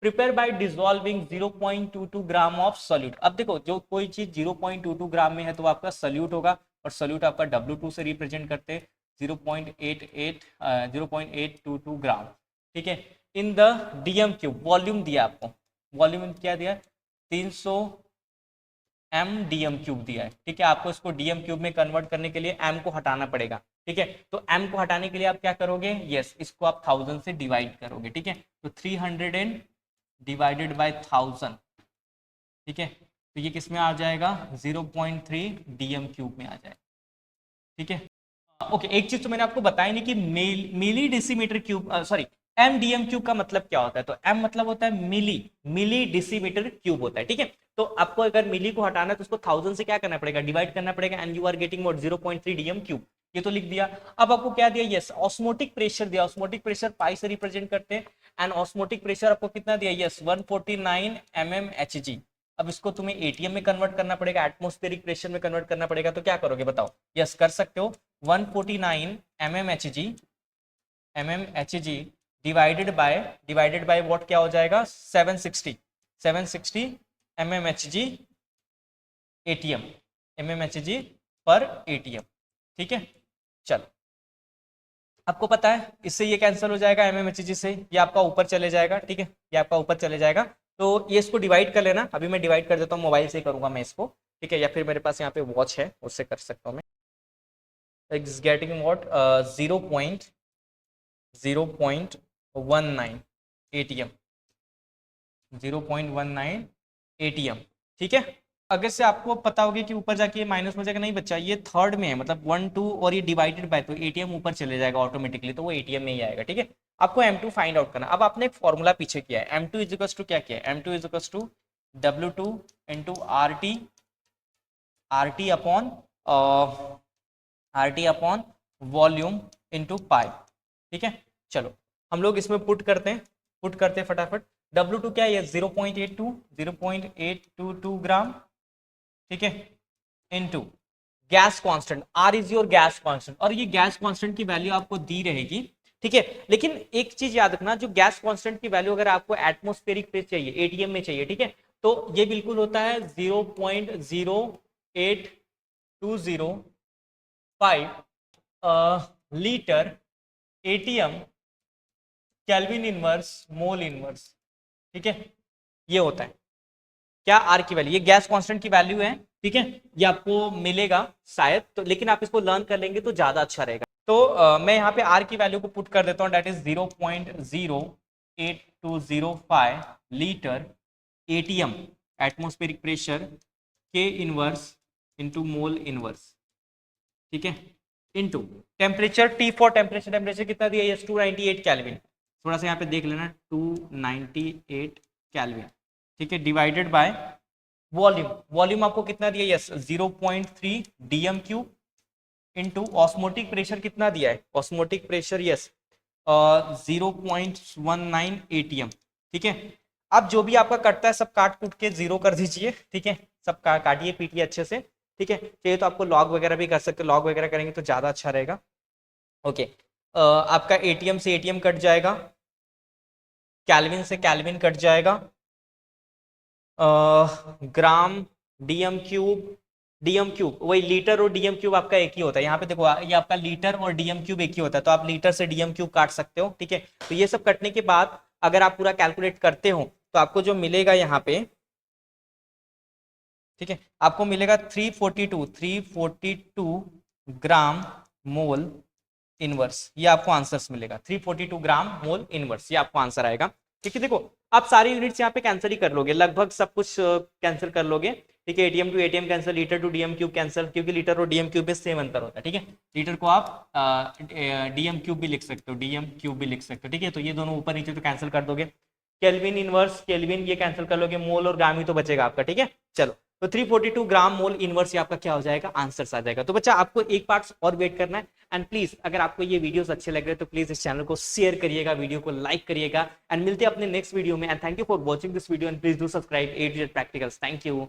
Prepare by dissolving 0.22 gram of solute. अब देखो, जो कोई चीज 0.22 ग्राम में है तो आपका सोल्यूट होगा, और सोल्यूट आपका W2 से रिप्रेजेंट करते हैं 0.822 ग्राम। ठीक है, in the DM cube, volume दिया आपको, वॉल्यूम क्या दिया, 300 m डीएम क्यूब दिया है। ठीक है, आपको इसको डीएम क्यूब में कन्वर्ट करने के लिए m को हटाना पड़ेगा। ठीक है, तो m को हटाने के लिए आप क्या करोगे, यस, इसको आप 1000 से डिवाइड करोगे। ठीक है, तो 300 डिवाइडेड बाय 1000। ठीक है, तो ये किस में आ जाएगा, 0.3 डीएम क्यूब में आ जाएगा। ठीक है, ओके, एक चीज तो मैंने आपको बताया नहीं कि milli decimetre cube, sorry, M DM cube का मतलब क्या होता है, तो एम मतलब होता है मिली डेसीमीटर क्यूब होता है। ठीक है, तो आपको अगर मिली को हटाना है तो उसको 1000 से क्या करना पड़ेगा, डिवाइड करना पड़ेगा, and you are getting what, 0.3 DM cube. ये तो लिख दिया। अब आपको क्या दिया, यस, ऑस्मोटिक प्रेशर दिया, ऑस्मोटिक प्रेशर पाई से रिप्रेजेंट करते हैं, एंड ऑस्मोटिक प्रेशर आपको कितना दिया, यस, 149 mmHg। अब इसको तुम्हें एटीएम में कन्वर्ट करना पड़ेगा, एटमॉस्फेरिक प्रेशर में कन्वर्ट करना पड़ेगा, तो क्या करोगे बताओ, यस, कर सकते हो। 149 mmHg डिवाइडेड बाय व्हाट क्या हो जाएगा, 760 mmHg एटीएम, mmHg पर एटीएम। ठीक है, चलो, आपको पता है इससे ये कैंसिल हो जाएगा, mmHg से ये आपका ऊपर चले जाएगा। ठीक है, ये आपका ऊपर चले जाएगा, तो ये इसको डिवाइड कर लेना। अभी मैं डिवाइड कर देता हूँ, मोबाइल से ही करूंगा मैं इसको। ठीक है, या फिर मेरे पास यहाँ पे वॉच है, उससे कर सकता हूँ मैं। It's getting what, 0.19 ATM, 0.19 ATM. ठीक है, अगर से आपको पता होगा कि ऊपर जाके ये माइनस में जाएगा, नहीं बच्चा, ये थर्ड में है, मतलब 1 2 और ये डिवाइडेड बाय, तो एटीएम ऊपर चले जाएगा ऑटोमेटिकली, तो वो एटीएम में ही आएगा। ठीक है, आपको M2 फाइंड आउट करना। अब आपने एक फॉर्मूला पीछे किया है, M2 इज इक्वल्स टू क्या किया है, M2 is equals to W2 into RT upon volume into pi. ठीक है, चलो हम लोग इसमें पुट करते हैं फटाफट। W2 क्या है, 0.82 ग्राम। ठीक है, into gas constant, R is your gas constant, और ये गैस कांस्टेंट की वैल्यू आपको दी रहेगी। ठीक है, लेकिन एक चीज याद रखना, जो गैस कांस्टेंट की वैल्यू अगर आपको एटमॉस्फेरिक प्रेशर चाहिए, एटीएम में चाहिए, ठीक है, तो ये बिल्कुल होता है 0.08205 लीटर एटीएम केल्विन इनवर्स मोल इनवर्स। ठीक है, ये होता है क्या, आर की वैल्यू, ये गैस कांस्टेंट की वैल्यू है। ठीक है, ये आपको मिलेगा शायद, तो लेकिन आप इसको लर्न कर लेंगे तो ज्यादा अच्छा रहेगा। तो मैं यहाँ पे आर की वैल्यू को पुट कर देता हूँ, that is 0.08205 litre ATM atmospheric pressure के इनवर्स इंटू मोल इनवर्स। ठीक है, into temperature T for temperature कितना दिया, यस, 298 केल्विन, थोड़ा सा यहाँ पे देख लेना, 298 केल्विन। ठीक है, डिवाइडेड बाय वॉल्यूम आपको कितना दिया, yes, 0.3 DM cube into osmotic pressure कितना दिया है, ऑस्मोटिक प्रेशर, यस, 0.19 एटीएम। ठीक है, अब जो भी आपका कटता है सब काट कूट के जीरो कर दीजिए। ठीक है, सब काटिए पीटिए अच्छे से। ठीक है, चाहिए तो आपको लॉग वगैरह भी कर सकते हो, लॉग वगैरह करेंगे तो ज्यादा अच्छा रहेगा। ओके, आपका एटीएम से एटीएम कट जाएगा, कैल्विन से कैल्विन कट जाएगा, ग्राम डीएम क्यूब वही, लीटर और डीएम क्यूब आपका एक ही होता है। यहाँ पे देखो, ये आपका लीटर और डीएम क्यूब एक ही होता है, तो आप लीटर से डीएम क्यूब काट सकते हो। ठीक है, तो ये सब कटने के बाद अगर आप पूरा कैलकुलेट करते हो तो आपको जो मिलेगा यहाँ पे, ठीक है, आपको मिलेगा 342 ग्राम मोल इनवर्स, ये आपको आंसर्स मिलेगा, 342 ग्राम मोल इनवर्स, ये आपको आंसर आएगा। ठीक है, देखो आप सारी यूनिट्स यहाँ पे कैंसिल ही कर लोगे, लगभग सब कुछ कैंसिल कर लोगे। ठीक है, ATM to ATM cancel, litre to DM cube cancel, क्योंकि लीटर और डीएम क्यूब में सेम अंतर होता है। ठीक है, लीटर को आप डीएम क्यूब भी लिख सकते हो, डीएम क्यूब भी लिख सकते हो। ठीक है, तो ये दोनों ऊपर नीचे तो कैंसिल कर दोगे, केल्विन इनवर्स केल्विन ये कैंसिल कर लोगे, मोल और ग्राम ही तो बचेगा आपका। ठीक है, चलो तो 342 ग्राम मोल इनवर्स ये आपका क्या हो जाएगा, आंसर आ जाएगा। तो बच्चा आपको एक पार्ट और वेट करना है, एंड प्लीज अगर आपको ये वीडियोस अच्छे लग रहे हैं तो प्लीज इस चैनल को शेयर करिएगा, वीडियो को लाइक करिएगा, एंड मिलते हैं अपने नेक्स्ट वीडियो में। And thank you for watching this video, and please do subscribe A to Z practicals. Thank you.